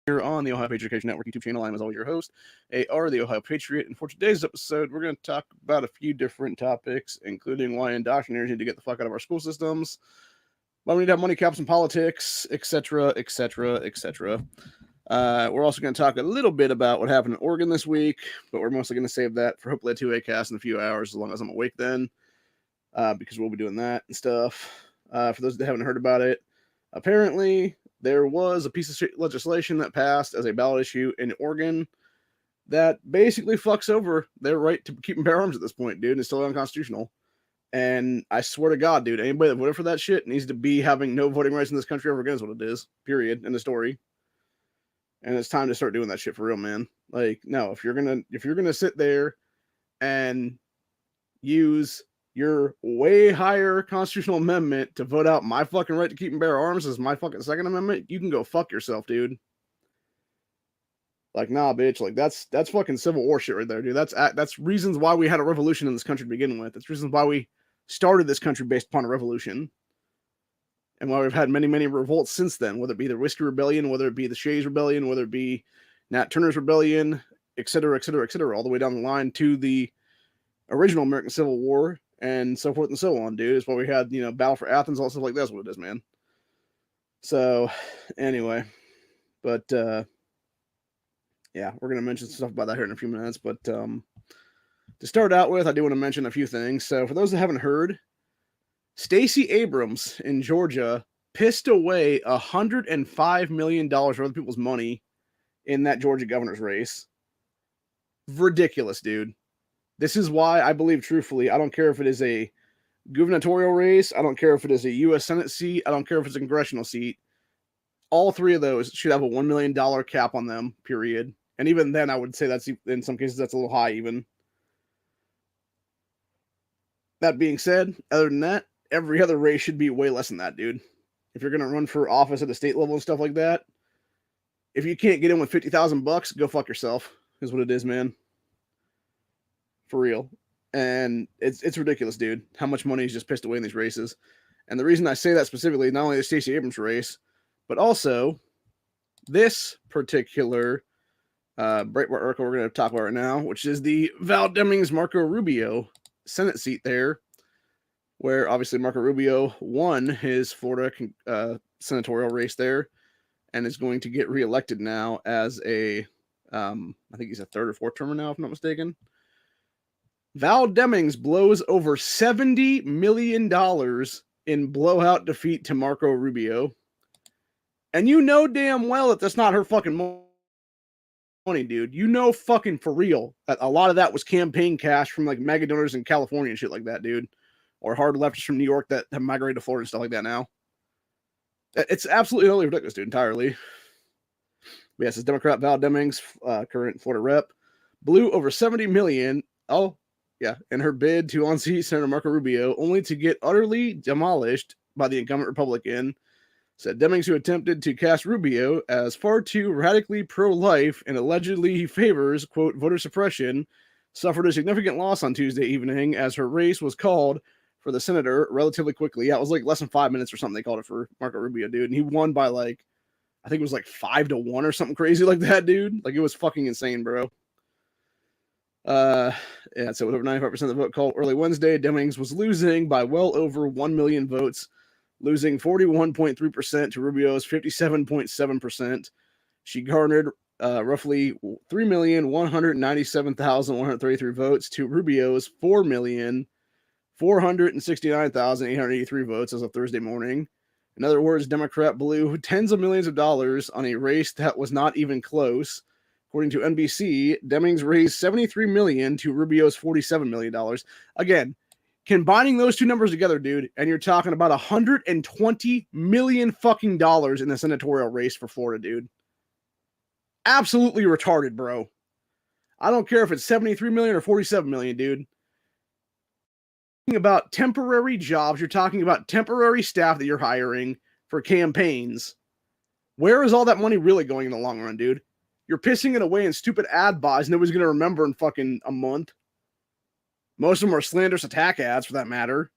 here on the Ohio Patriot Education Network YouTube channel. I'm, as always, your host, AR, the Ohio Patriot. And for today's episode, we're going to talk about a few different topics, including why indoctrinators need to get the fuck out of our school systems, why we need to have money caps in politics, etc., etc., etc. We're also going to talk a little bit about what happened in Oregon this week, but we're mostly going to save that for hopefully a 2A cast in a few hours, as long as I'm awake then, because we'll be doing that and stuff. For those that haven't heard about it, apparently there was a piece of legislation that passed as a ballot issue in Oregon that basically fucks over their right to keep and bear arms at this point, dude. And it's still unconstitutional. And I swear to God, dude, anybody that voted for that shit needs to be having no voting rights in this country ever again is what it is, period, in the story. And it's time to start doing that shit for real, man. Like, no, if you're gonna sit there and use your way higher constitutional amendment to vote out my fucking right to keep and bear arms as my fucking Second Amendment, you can go fuck yourself, dude. Like, nah, bitch. Like, that's fucking Civil War shit right there, dude. That's reasons why we had a revolution in this country to begin with. That's reasons why we started this country based upon a revolution. And why we've had many, many revolts since then, whether it be the Whiskey Rebellion, whether it be the Shays Rebellion, whether it be Nat Turner's Rebellion, etc., etc., etc., all the way down the line to the original American Civil War, and so forth and so on, dude. It's why we had, Battle for Athens, all stuff like that. That's what it is, man. So, anyway, but, yeah, we're going to mention stuff about that here in a few minutes, but, to start out with, I do want to mention a few things. So, for those that haven't heard, Stacey Abrams in Georgia pissed away $105 million of other people's money in that Georgia governor's race. Ridiculous, dude. This is why I believe, truthfully, I don't care if it is a gubernatorial race. I don't care if it is a U.S. Senate seat. I don't care if it's a congressional seat. All three of those should have a $1 million cap on them, period. And even then, I would say that's, in some cases, that's a little high even. That being said, other than that, every other race should be way less than that, dude. If you're going to run for office at the state level and stuff like that, if you can't get in with $50,000, go fuck yourself, is what it is, man. For real. And it's ridiculous, dude, how much money is just pissed away in these races. And the reason I say that specifically, not only the Stacey Abrams race, but also this particular Breitbart article we're going to talk about right now, which is the Val Demings Marco Rubio Senate seat there, where obviously Marco Rubio won his Florida senatorial race there and is going to get reelected now as I think he's a third or fourth termer now, if I'm not mistaken. Val Demings blows over $70 million in blowout defeat to Marco Rubio. And you know damn well that that's not her fucking money, dude. You know fucking for real that a lot of that was campaign cash from like mega donors in California and shit like that, dude. Or hard leftists from New York that have migrated to Florida and stuff like that now. It's absolutely totally ridiculous, dude, entirely. But yes, it's Democrat Val Demings, current Florida rep, blew over $70 million. Oh, yeah, in her bid to unseat Senator Marco Rubio, only to get utterly demolished by the incumbent Republican. Said Demings, who attempted to cast Rubio as far too radically pro-life and allegedly favors, quote, voter suppression, suffered a significant loss on Tuesday evening as her race was called for the senator relatively quickly. Yeah, it was like less than 5 minutes or something they called it for Marco Rubio, dude. And he won by like, I think it was like 5-1 or something crazy like that, dude. Like, it was fucking insane, bro. Yeah, so with over 95% of the vote called early Wednesday, Demings was losing by well over 1 million votes, losing 41.3% to Rubio's 57.7%. She garnered roughly 3,197,133 votes to Rubio's 4,469,883 votes as of Thursday morning. In other words, Democrat blew tens of millions of dollars on a race that was not even close. According to NBC, Demings raised $73 million to Rubio's $47 million. Again, combining those two numbers together, dude, and you're talking about $120 million fucking dollars in the senatorial race for Florida, dude. Absolutely retarded, bro. I don't care if it's $73 million or $47 million, dude. You're talking about temporary jobs. You're talking about temporary staff that you're hiring for campaigns. Where is all that money really going in the long run, dude? You're pissing it away in stupid ad buys nobody's going to remember in fucking a month. Most of them are slanderous attack ads, for that matter.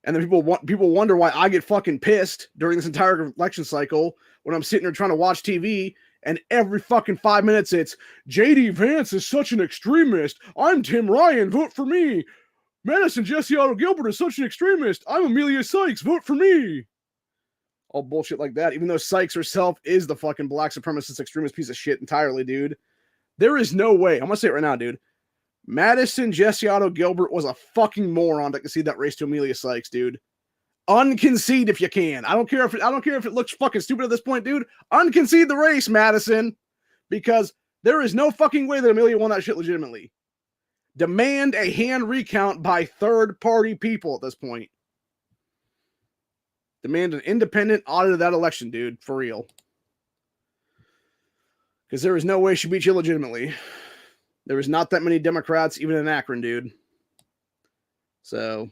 And then people wonder why I get fucking pissed during this entire election cycle when I'm sitting there trying to watch TV And every fucking 5 minutes, it's JD Vance is such an extremist. I'm Tim Ryan. Vote for me. Madison Jesse Otto Gilbert is such an extremist. I'm Amelia Sykes. Vote for me. All bullshit like that. Even though Sykes herself is the fucking black supremacist extremist piece of shit entirely, dude. There is no way. I'm gonna say it right now, dude. Madison Jesse Otto Gilbert was a fucking moron that concede that race to Amelia Sykes, dude. Unconcede if you can. I don't care if it looks fucking stupid at this point, dude. Unconcede the race, Madison, because there is no fucking way that Amelia won that shit legitimately. Demand a hand recount by third-party people at this point. Demand an independent audit of that election, dude, for real. Because there is no way she beat you legitimately. There is not that many Democrats, even in Akron, dude. So,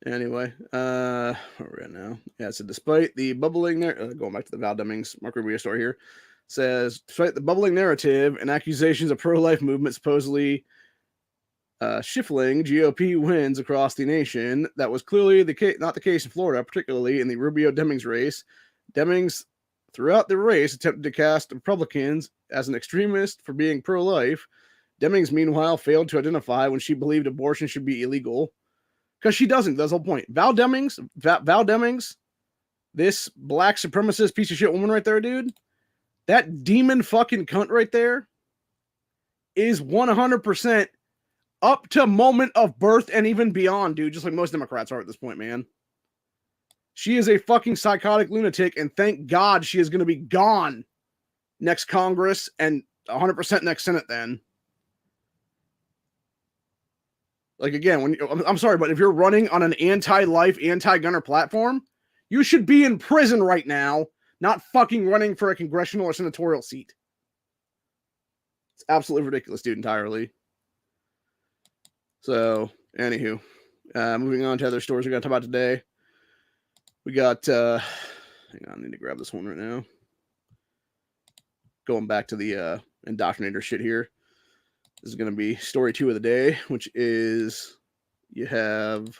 anyway, where are we at now? Yeah, so despite the bubbling going back to the Val Demings Mark Rubio story here, says, despite the bubbling narrative and accusations of pro-life movement supposedly shuffling GOP wins across the nation, that was clearly not the case in Florida, particularly in the Rubio-Demings race. Demings, throughout the race, attempted to cast Republicans as an extremist for being pro-life. Demings, meanwhile, failed to identify when she believed abortion should be illegal. Because she doesn't. That's the whole point. Val Demings, this black supremacist piece of shit woman right there, dude, that demon fucking cunt right there is 100% up to moment of birth and even beyond, dude, just like most Democrats are at this point, man. She is a fucking psychotic lunatic, and thank God she is going to be gone next Congress and 100% next Senate then. Like, again, I'm sorry, but if you're running on an anti-life, anti-gunner platform, you should be in prison right now, not fucking running for a congressional or senatorial seat. It's absolutely ridiculous, dude, entirely. So, anywho, moving on to other stories we're going to talk about today. We got, hang on, I need to grab this one right now. Going back to the Indoctrinator shit here. This is going to be story 2 of the day, which is you have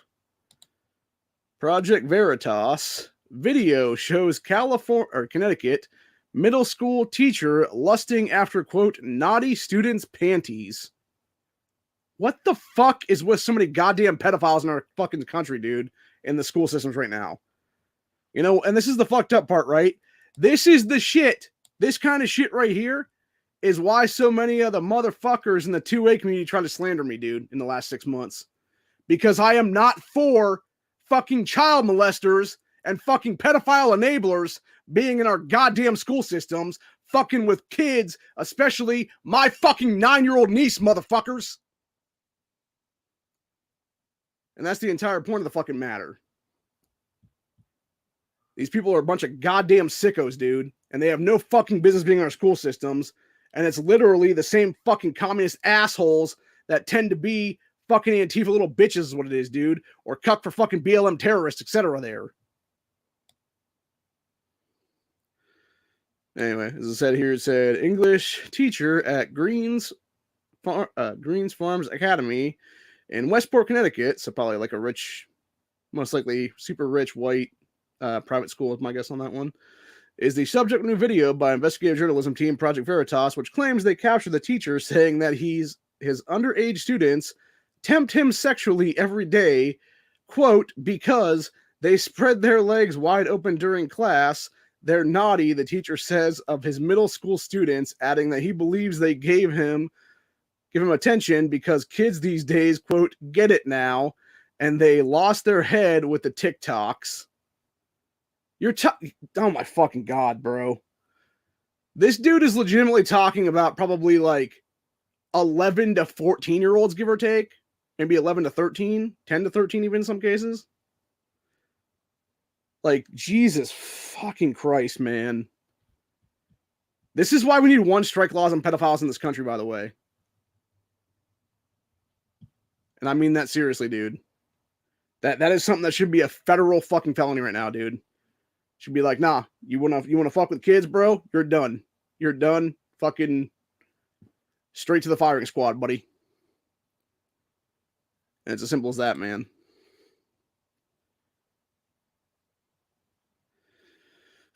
Project Veritas video shows Connecticut middle school teacher lusting after, quote, naughty students' panties. What the fuck is with so many goddamn pedophiles in our fucking country, dude, in the school systems right now? You know, and this is the fucked up part, right? This is the shit. This kind of shit right here is why so many of the motherfuckers in the 2A community try to slander me, dude, in the last 6 months. Because I am not for fucking child molesters and fucking pedophile enablers being in our goddamn school systems, fucking with kids, especially my fucking 9-year-old niece, motherfuckers. And that's the entire point of the fucking matter. These people are a bunch of goddamn sickos, dude, and they have no fucking business being in our school systems. And it's literally the same fucking communist assholes that tend to be fucking Antifa little bitches is what it is, dude. Or cuck for fucking BLM terrorists, etc. there. Anyway, as I said here, it said, English teacher at Greens Farms Academy in Westport, Connecticut. So probably like a rich, most likely super rich white private school is my guess on that one. Is the subject of a new video by investigative journalism team Project Veritas, which claims they captured the teacher saying that his underage students tempt him sexually every day, quote, because they spread their legs wide open during class. They're naughty, the teacher says of his middle school students, adding that he believes they give him attention because kids these days, quote, get it now, and they lost their head with the TikToks. Oh my fucking God, bro. This dude is legitimately talking about probably like 11 to 14-year-olds, give or take. Maybe 11 to 13, 10 to 13 even in some cases. Like, Jesus fucking Christ, man. This is why we need one strike laws on pedophiles in this country, by the way. And I mean that seriously, dude. That is something that should be a federal fucking felony right now, dude. Should be like, nah, you wanna fuck with kids, bro? You're done. You're done. Fucking straight to the firing squad, buddy. And it's as simple as that, man.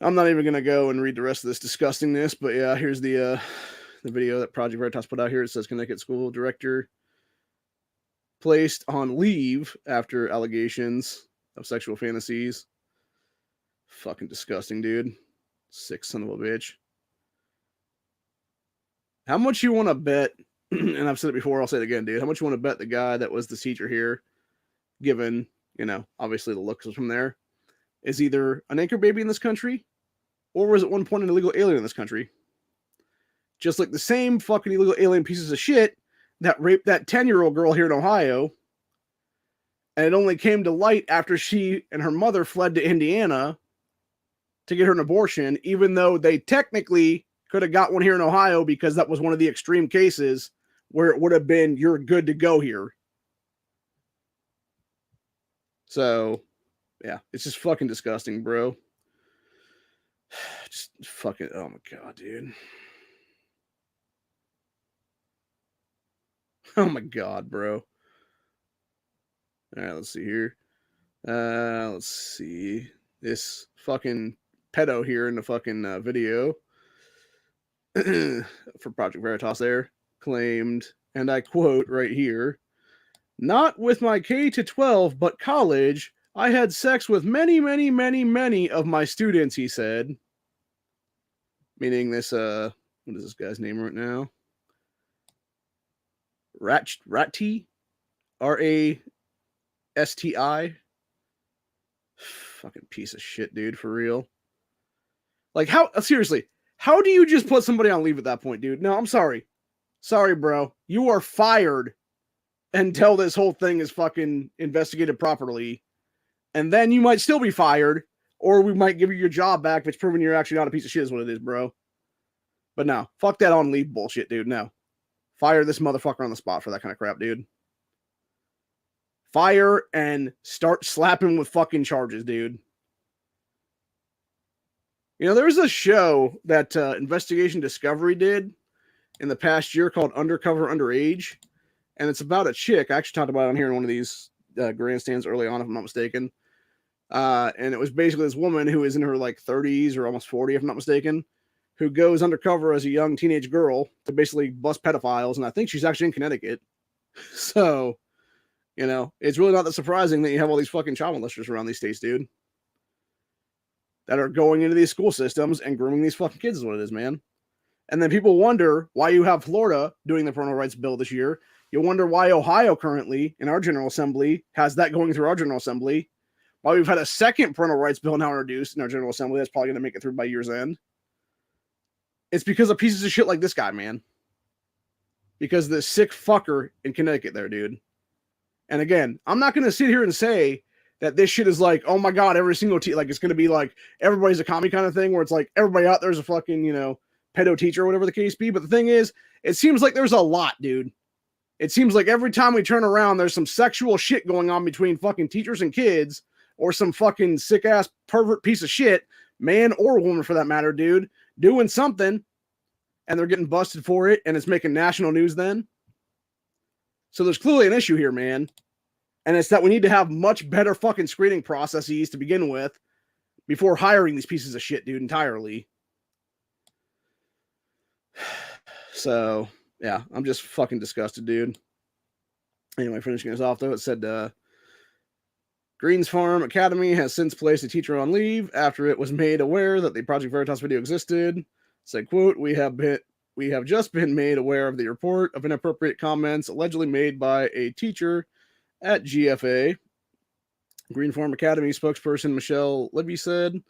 I'm not even going to go and read the rest of this disgustingness, but yeah, here's the video that Project Veritas put out here. It says Connecticut school director placed on leave after allegations of sexual fantasies. Fucking disgusting, dude. Sick son of a bitch. How much you want to bet, and I've said it before, I'll say it again, dude, how much you want to bet the guy that was the teacher here, given, you know, obviously the looks from there, is either an anchor baby in this country, or was at one point an illegal alien in this country? Just like the same fucking illegal alien pieces of shit that raped that 10-year-old girl here in Ohio, and it only came to light after she and her mother fled to Indiana to get her an abortion, even though they technically could have got one here in Ohio because that was one of the extreme cases where it would have been, you're good to go here. So, yeah, it's just fucking disgusting, bro. Just fucking, oh my God, dude. Oh my God, bro. All right, let's see here. Let's see. This fucking pedo here in the fucking video for Project Veritas there claimed, and I quote right here, "Not with my K-12, but college, I had sex with many, many, many, many of my students," he said. Meaning this, what is this guy's name right now? Rati? R-A-S-T-I? Fucking piece of shit, dude, for real. Like, how, seriously, how do you just put somebody on leave at that point, dude? No, I'm sorry. Sorry, bro. You are fired until this whole thing is fucking investigated properly. And then you might still be fired, or we might give you your job back if it's proven you're actually not a piece of shit is what it is, bro. But no, fuck that on leave bullshit, dude. No. Fire this motherfucker on the spot for that kind of crap, dude. Fire and start slapping with fucking charges, dude. You know, there was a show that Investigation Discovery did in the past year called Undercover Underage, and it's about a chick. I actually talked about it on here in one of these grandstands early on, if I'm not mistaken. And it was basically this woman who is in her like 30s or almost 40, if I'm not mistaken, who goes undercover as a young teenage girl to basically bust pedophiles, and I think she's actually in Connecticut. So, you know, it's really not that surprising that you have all these fucking child molesters around these states, dude, that are going into these school systems and grooming these fucking kids is what it is, man. And then people wonder why you have Florida doing the parental rights bill this year. You wonder why Ohio currently in our General Assembly has that going through our General Assembly. Why we've had a second parental rights bill now introduced in our General Assembly that's probably going to make it through by year's end. It's because of pieces of shit like this guy, man. Because the sick fucker in Connecticut there, dude. And again, I'm not going to sit here and say that this shit is like, oh my God, every single like it's going to be like everybody's a commie kind of thing where it's like everybody out there's a fucking, you know, pedo teacher or whatever the case be. But the thing is, it seems like there's a lot, dude. It seems like every time we turn around, there's some sexual shit going on between fucking teachers and kids, or some fucking sick ass pervert piece of shit, man or woman for that matter, dude, doing something, and they're getting busted for it, and it's making national news then. So there's clearly an issue here, man. And it's that we need to have much better fucking screening processes to begin with before hiring these pieces of shit, dude, entirely. So, yeah, I'm just fucking disgusted, dude. Anyway, finishing this off, though, it said, Greens Farm Academy has since placed a teacher on leave after it was made aware that the Project Veritas video existed. It said, quote, we have just been made aware of the report of inappropriate comments allegedly made by a teacher at GFA. Green Farm Academy spokesperson Michelle Libby said,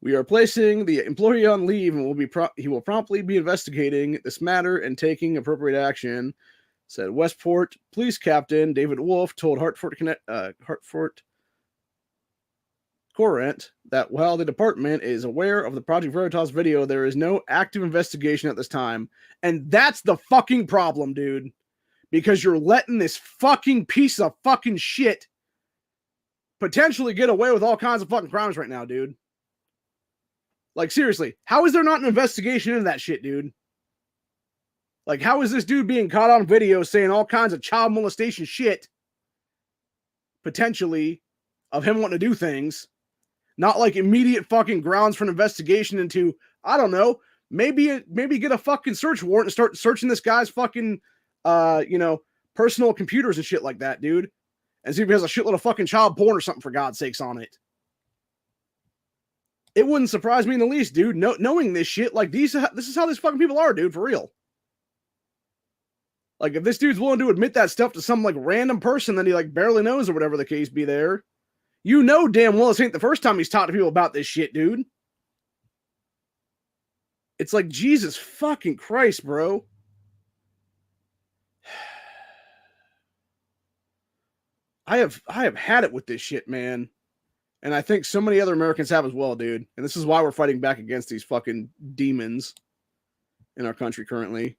we are placing the employee on leave and he will promptly be investigating this matter and taking appropriate action, said Westport Police Captain David Wolf told Hartford Courant that while the department is aware of the Project Veritas video, there is no active investigation at this time. And that's the fucking problem, dude. Because you're letting this fucking piece of fucking shit potentially get away with all kinds of fucking crimes right now, dude. Like, seriously, how is there not an investigation into that shit, dude? Like, how is this dude being caught on video saying all kinds of child molestation shit, potentially, of him wanting to do things, Not like immediate fucking grounds for an investigation into, I don't know, maybe get a fucking search warrant and start searching this guy's fucking, personal computers and shit like that, dude. And see if he has a shitload of fucking child porn or something, for God's sakes, on it. It wouldn't surprise me in the least, dude. Knowing this shit, like, this is how these fucking people are, dude, for real. Like, if this dude's willing to admit that stuff to some, like, random person that he, like, barely knows or whatever the case be there, you know damn well this ain't the first time he's talked to people about this shit, dude. It's like, Jesus fucking Christ, bro. I have had it with this shit, man. And I think so many other Americans have as well, dude. And this is why we're fighting back against these fucking demons in our country currently.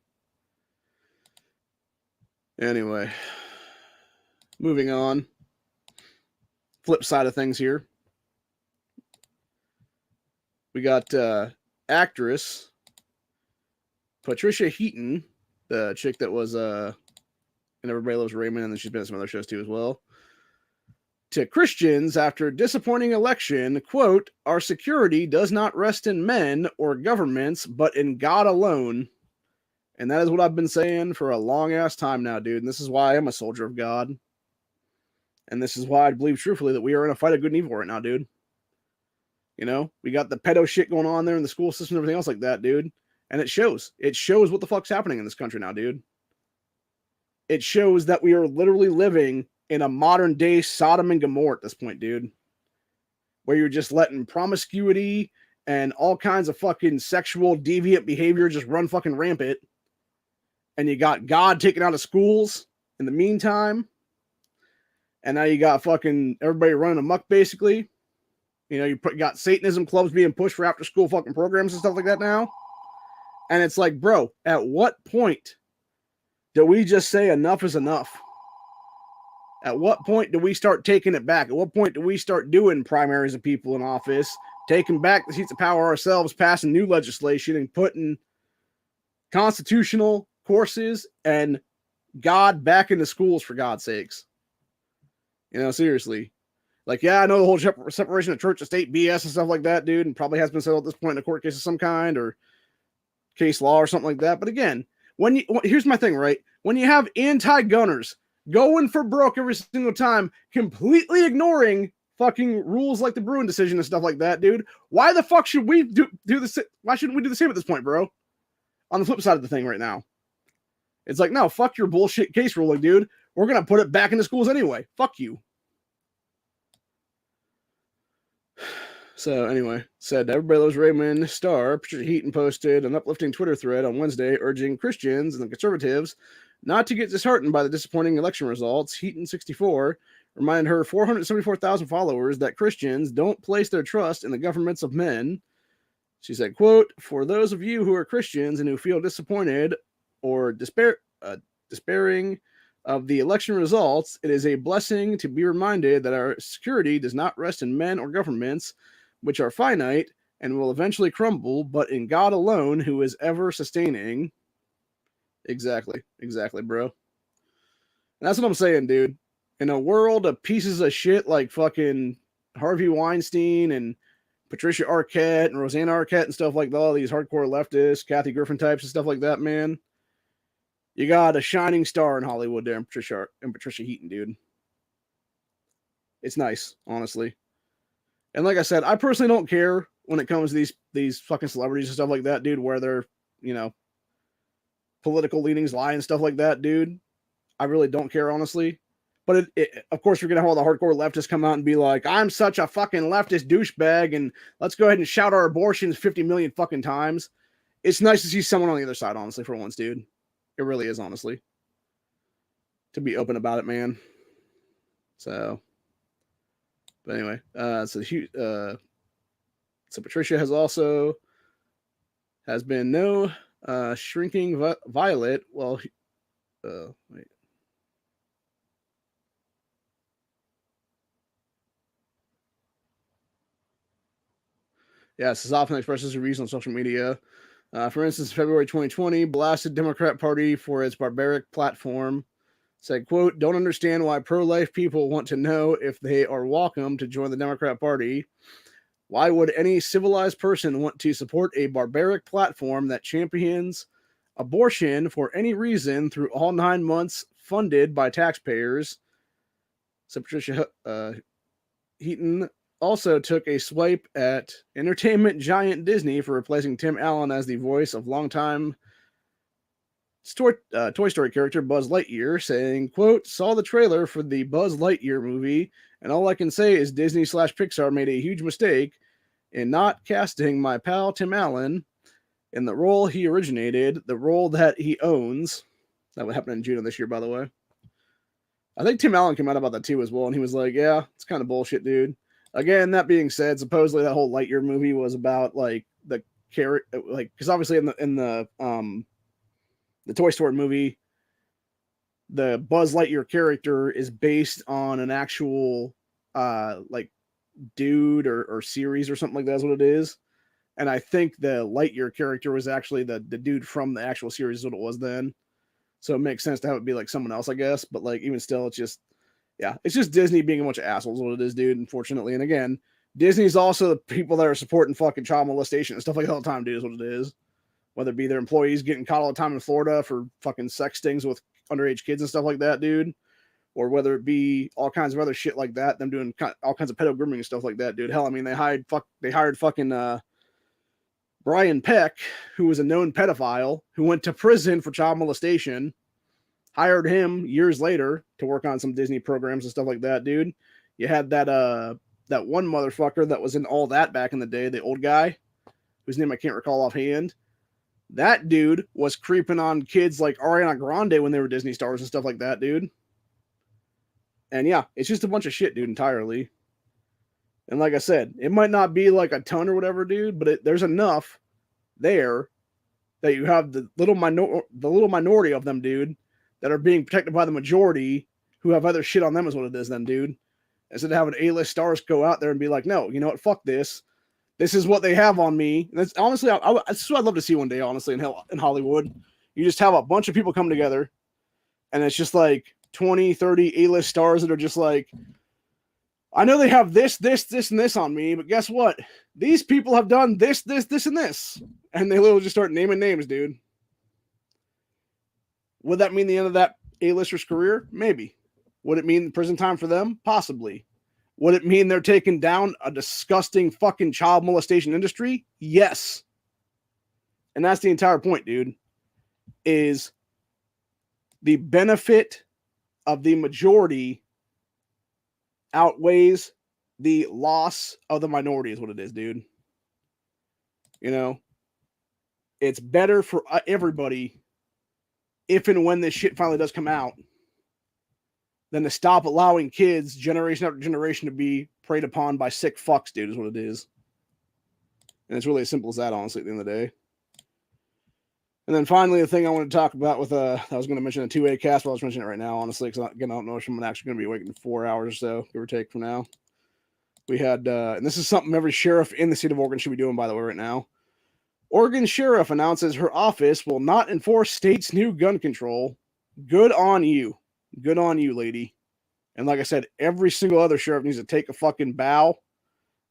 Anyway, moving on. Flip side of things here. We got actress Patricia Heaton, the chick that was in Everybody Loves Raymond, and then she's been in some other shows too as well. To Christians after disappointing election, quote, "Our security does not rest in men or governments, but in God alone." And that is what I've been saying for a long ass time now, dude. And this is why I am a soldier of God. And this is why I believe truthfully that we are in a fight of good and evil right now, dude. You know, we got the pedo shit going on there in the school system and everything else like that, dude. And it shows. It shows what the fuck's happening in this country now, dude. It shows that we are literally living in a modern day Sodom and Gomorrah at this point, dude. Where you're just letting promiscuity and all kinds of fucking sexual deviant behavior just run fucking rampant. And you got God taken out of schools in the meantime. And now you got fucking everybody running amok, basically. You know, you got Satanism clubs being pushed for after school fucking programs and stuff like that now. And it's like, bro, at what point do we just say enough is enough? At what point do we start taking it back? At what point do we start doing primaries of people in office, taking back the seats of power ourselves, passing new legislation, and putting constitutional courses and God back into schools, for God's sakes? You know, seriously. Like, yeah, I know the whole separation of church and state BS and stuff like that, dude, and probably has been settled at this point in a court case of some kind or case law or something like that. But again, here's my thing, right? When you have anti-gunners going for broke every single time, completely ignoring fucking rules like the Bruin decision and stuff like that, dude, why the fuck should we do this? Why shouldn't we do the same at this point, bro? On the flip side of the thing right now. It's like, no, fuck your bullshit case ruling, dude. We're going to put it back into schools anyway. Fuck you. So anyway, said Everybody Loves Raymond star Patricia Heaton posted an uplifting Twitter thread on Wednesday urging Christians and the conservatives not to get disheartened by the disappointing election results. Heaton, 64, reminded her 474,000 followers that Christians don't place their trust in the governments of men. She said, quote, "For those of you who are Christians and who feel disappointed or despairing of the election results, it is a blessing to be reminded that our security does not rest in men or governments, which are finite and will eventually crumble, but in God alone, who is ever sustaining." Exactly, bro. And that's what I'm saying, dude. In a world of pieces of shit like fucking Harvey Weinstein and Patricia Arquette and Rosanna Arquette and stuff like that, all these hardcore leftists, Kathy Griffin types and stuff like that, man, you got a shining star in Hollywood there, Patricia Heaton, dude. It's nice, honestly. And like I said, I personally don't care when it comes to these fucking celebrities and stuff like that, dude, where their, you know, political leanings lie and stuff like that, dude. I really don't care, honestly. But of course, you're going to have all the hardcore leftists come out and be like, I'm such a fucking leftist douchebag, and let's go ahead and shout our abortions 50 million fucking times. It's nice to see someone on the other side, honestly, for once, dude. It really is, honestly. To be open about it, man. So, but anyway, so Patricia has been no shrinking violet. Well, wait. Yes, this often expresses her views on social media. For instance, February 2020, blasted Democrat Party for its barbaric platform. Said, quote, "Don't understand why pro-life people want to know if they are welcome to join the Democrat Party. Why would any civilized person want to support a barbaric platform that champions abortion for any reason through all 9 months funded by taxpayers? So Patricia Heaton also took a swipe at entertainment giant Disney for replacing Tim Allen as the voice of longtime Toy Story character Buzz Lightyear, saying, quote, saw the trailer for the Buzz Lightyear movie, and all I can say is Disney/Pixar made a huge mistake in not casting my pal Tim Allen in the role he originated, the role that he owns. That would happen in June of this year, by the way. I think Tim Allen came out about that too as well, and he was like, yeah, it's kind of bullshit, dude. Again, that being said, supposedly that whole Lightyear movie was about like the character, like, because obviously in the Toy Story movie, the Buzz Lightyear character is based on an actual like dude or series or something like that is what it is. And I think the Lightyear character was actually the dude from the actual series is what it was then. So it makes sense to have it be like someone else, I guess. But like even still, it's just, yeah, it's just Disney being a bunch of assholes, what it is, dude, unfortunately. And again, Disney's also the people that are supporting fucking child molestation and stuff like that all the time, dude, is what it is. Whether it be their employees getting caught all the time in Florida for fucking sex stings with underage kids and stuff like that, dude. Or whether it be all kinds of other shit like that, them doing all kinds of pedo grooming and stuff like that, dude. Hell, I mean, they hired fucking Brian Peck, who was a known pedophile, who went to prison for child molestation, hired him years later to work on some Disney programs and stuff like that, dude. You had that one motherfucker that was in All That back in the day, the old guy, whose name I can't recall offhand. That dude was creeping on kids like Ariana Grande when they were Disney stars and stuff like that, dude. And yeah, it's just a bunch of shit, dude, entirely. And like I said, it might not be like a ton or whatever, dude, but there's enough there that you have the little minority of them, dude, that are being protected by the majority who have other shit on them is what it is then, dude. Instead of having A-list stars go out there and be like, no, you know what, fuck this. This is what they have on me. And that's honestly, that's what I'd love to see one day, honestly, in Hollywood. You just have a bunch of people come together, and it's just like 20, 30 A-list stars that are just like, I know they have this, and this on me, but guess what? These people have done this, and this. And they literally just start naming names, dude. Would that mean the end of that A-lister's career? Maybe. Would it mean prison time for them? Possibly. Would it mean they're taking down a disgusting fucking child molestation industry? Yes. And that's the entire point, dude, is the benefit of the majority outweighs the loss of the minority is what it is, dude. You know, it's better for everybody if and when this shit finally does come out than to stop allowing kids generation after generation to be preyed upon by sick fucks, dude, is what it is. And it's really as simple as that, honestly, at the end of the day. And then finally, the thing I want to talk about with, I was going to mention a 2A cast, but I was mentioning it right now, honestly, because again, I don't know if I'm actually going to be waiting 4 hours or so, give or take from now. We had, and this is something every sheriff in the state of Oregon should be doing, by the way, right now. Oregon sheriff announces her office will not enforce state's new gun control. Good on you. Good on you, lady. And like I said, every single other sheriff needs to take a fucking bow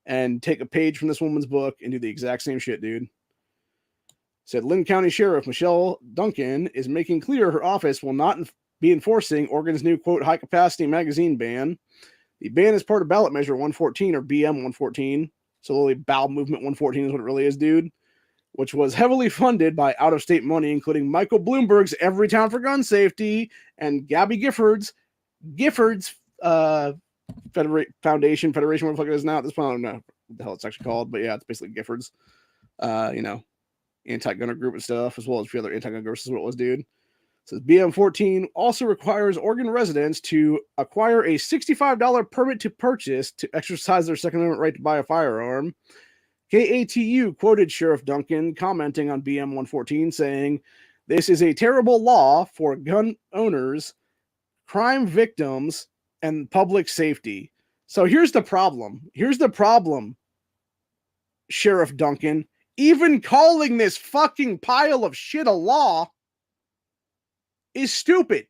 and take a page from this woman's book and do the exact same shit, dude. Said Lynn County Sheriff Michelle Duncan is making clear her office will not be enforcing Oregon's new, quote, high-capacity magazine ban. The ban is part of ballot measure 114 or BM 114. So literally bowel movement 114 is what it really is, dude. Which was heavily funded by out-of-state money, including Michael Bloomberg's Every Town for Gun Safety and Gabby Gifford's Foundation, Federation, what the fuck it is now. At this point, I don't know what the hell it's actually called, but yeah, it's basically Gifford's, anti-gunner group and stuff, as well as a few other anti-gun groups is what it was, dude. It says BM14 also requires Oregon residents to acquire a $65 permit to purchase to exercise their Second Amendment right to buy a firearm. KATU quoted Sheriff Duncan commenting on BM 114 saying, "This is a terrible law for gun owners, crime victims, and public safety." So here's the problem. Sheriff Duncan. Even calling this fucking pile of shit a law is stupid.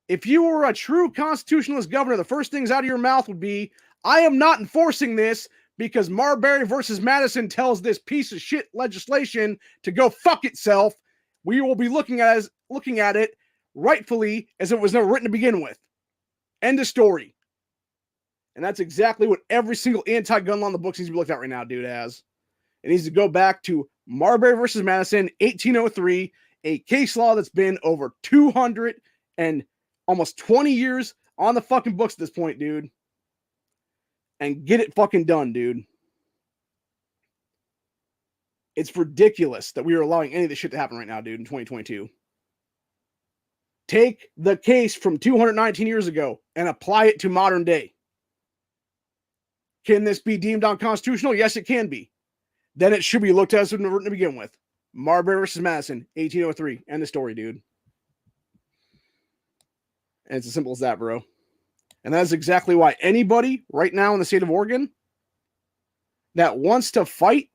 If you were a true constitutionalist governor, the first things out of your mouth would be, I am not enforcing this because Marbury versus Madison tells this piece of shit legislation to go fuck itself, we will be looking at it rightfully as it was never written to begin with. End of story. And that's exactly what every single anti-gun law in the books needs to be looked at right now, dude, as. It needs to go back to Marbury versus Madison, 1803, a case law that's been over 200 and almost 20 years on the fucking books at this point, dude. And get it fucking done, dude. It's ridiculous that we are allowing any of this shit to happen right now, dude, in 2022. Take the case from 219 years ago and apply it to modern day. Can this be deemed unconstitutional? Yes, it can be. Then it should be looked at as written to begin with. Marbury versus Madison, 1803. End of story, dude. And it's as simple as that, bro. And that is exactly why anybody right now in the state of Oregon that wants to fight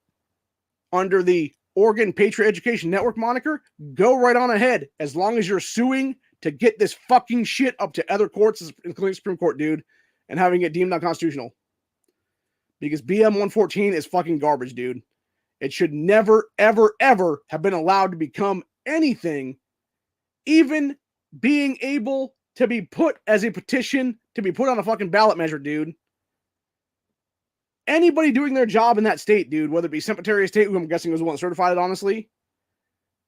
under the Oregon Patriot Education Network moniker, go right on ahead, as long as you're suing to get this fucking shit up to other courts, including Supreme Court, dude, and having it deemed unconstitutional. Because BM 114 is fucking garbage, dude. It should never, ever, ever have been allowed to become anything, even being able to be put as a petition to be put on a fucking ballot measure, dude. Anybody doing their job in that state, dude, whether it be Secretary of State, who I'm guessing was the one that certified it, honestly,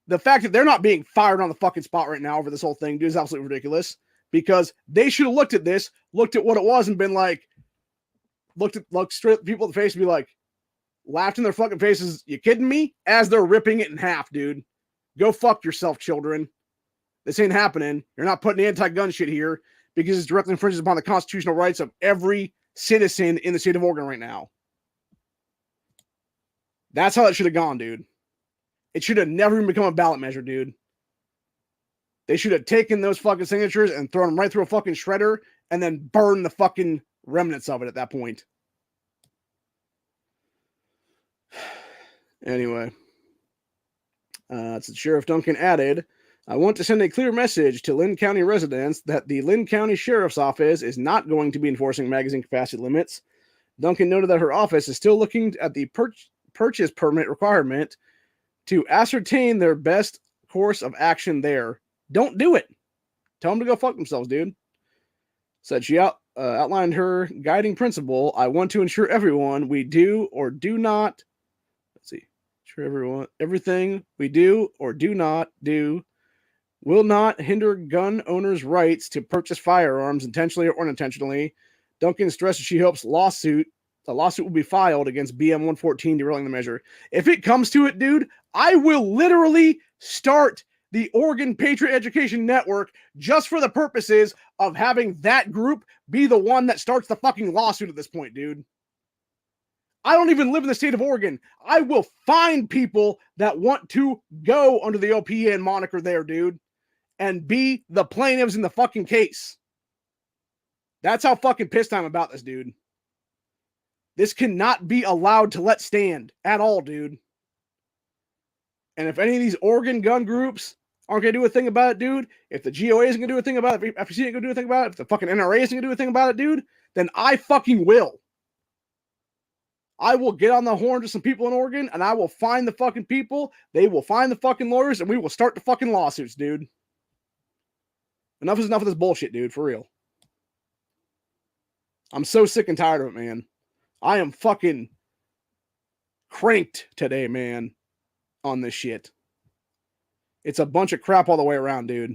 the fact that they're not being fired on the fucking spot right now over this whole thing, dude, is absolutely ridiculous. Because they should have looked at this, looked at what it was, and been like, looked straight at people in the face and be like, laughed in their fucking faces, you kidding me? As they're ripping it in half, dude. Go fuck yourself, children. This ain't happening. You're not putting anti-gun shit here because it's directly infringes upon the constitutional rights of every citizen in the state of Oregon right now. That's how it should have gone, dude. It should have never even become a ballot measure, dude. They should have taken those fucking signatures and thrown them right through a fucking shredder and then burned the fucking remnants of it at that point. Anyway. Sheriff Duncan added, I want to send a clear message to Linn County residents that the Linn County Sheriff's Office is not going to be enforcing magazine capacity limits. Duncan noted that her office is still looking at the purchase permit requirement to ascertain their best course of action there. Don't do it. Tell them to go fuck themselves, dude. Said she outlined her guiding principle. I want to ensure everyone we do or do not. Let's see. Ensure everyone everything we do or do not do will not hinder gun owners' rights to purchase firearms intentionally or unintentionally. Duncan stresses she hopes a lawsuit will be filed against BM 114 derailing the measure. If it comes to it, dude, I will literally start the Oregon Patriot Education Network just for the purposes of having that group be the one that starts the fucking lawsuit at this point, dude. I don't even live in the state of Oregon. I will find people that want to go under the OPN moniker there, dude, and be the plaintiffs in the fucking case. That's how fucking pissed I'm about this, dude. This cannot be allowed to let stand at all, dude. And if any of these Oregon gun groups aren't going to do a thing about it, dude, if the GOA isn't going to do a thing about it, if FCC ain't going to do a thing about it, if the fucking NRA isn't going to do a thing about it, dude, then I fucking will. I will get on the horn to some people in Oregon, and I will find the fucking people, they will find the fucking lawyers, and we will start the fucking lawsuits, dude. Enough is enough of this bullshit, dude, for real. I'm so sick and tired of it, man. I am fucking cranked today, man, on this shit. It's a bunch of crap all the way around, dude.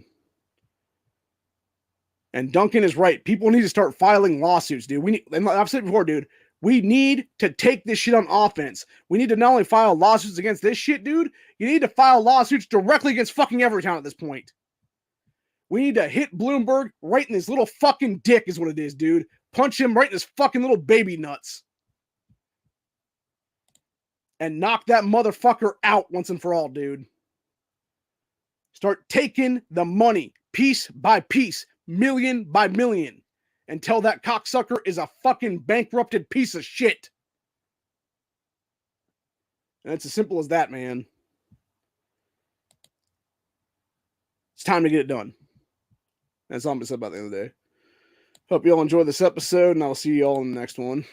And Duncan is right. People need to start filing lawsuits, dude. And I've said it before, dude, we need to take this shit on offense. We need to not only file lawsuits against this shit, dude, you need to file lawsuits directly against fucking Everytown at this point. We need to hit Bloomberg right in his little fucking dick is what it is, dude. Punch him right in his fucking little baby nuts. And knock that motherfucker out once and for all, dude. Start taking the money piece by piece, million by million, until that cocksucker is a fucking bankrupted piece of shit. And it's as simple as that, man. It's time to get it done. That's all I'm going to say about the end of the day. Hope you all enjoyed this episode, and I'll see you all in the next one.